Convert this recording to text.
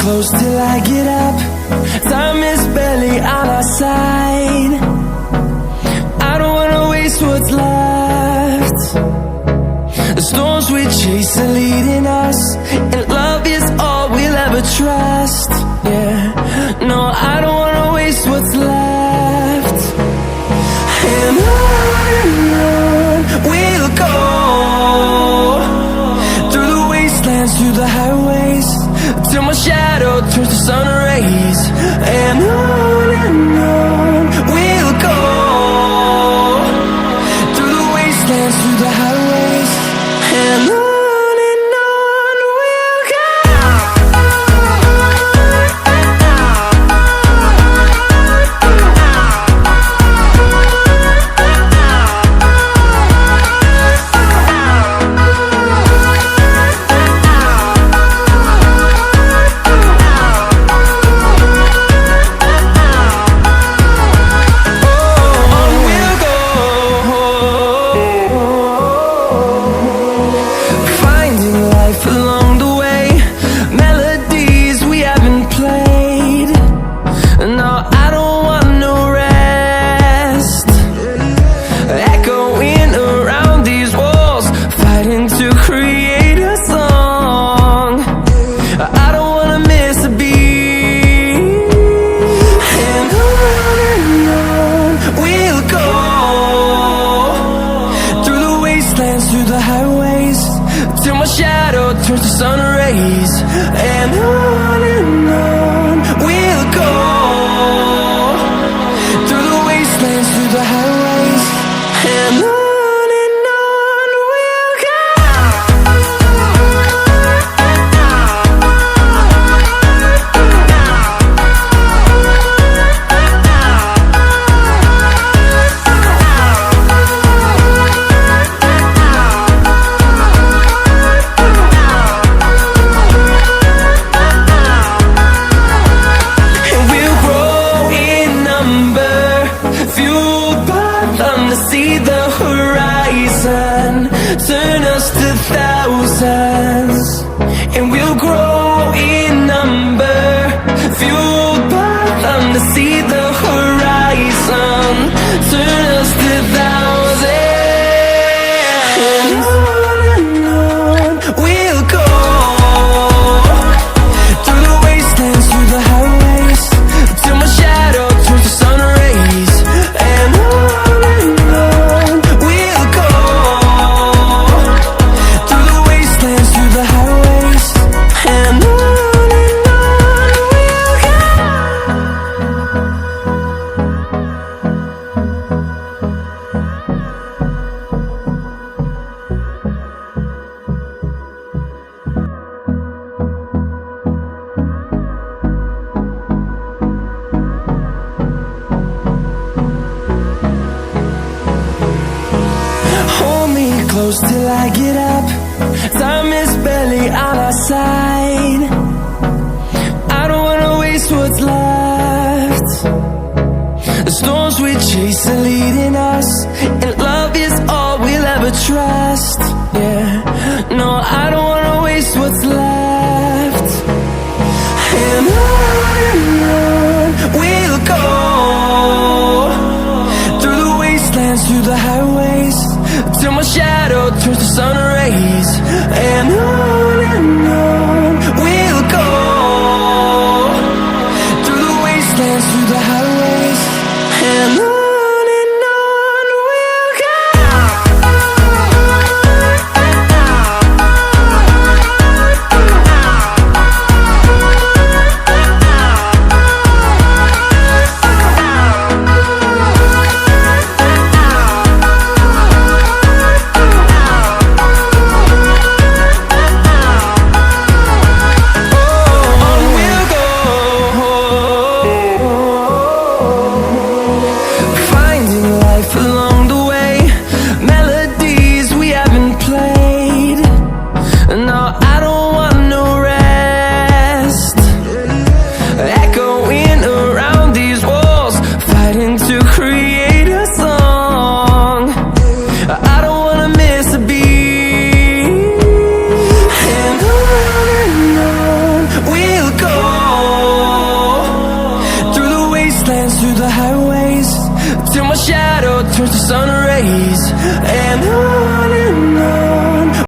close till I get up. Time is barely on our side. I don't wanna waste what's left. The storms we chase are leading us, and love is all we'll ever trust. Yeah, no, I don't wanna waste what's left. And on we'll go, through the wastelands, through the highways, till my shadow turns to sun rays. And on we'll go, through the wastelands, through the highways, and on we'll go. Close till I get up. Time is barely on our side. I don't wanna waste what's left. The storms we chase are leading us, and love is all we'll ever trust. Yeah, no, I don't wanna waste what's left. And on we'll go, through the wastelands, through the highways, till my shadow turns to sun rays. And on we'll go, through the wastelands, through the highways, and on we'll go. till my shadow turns to sun rays. And on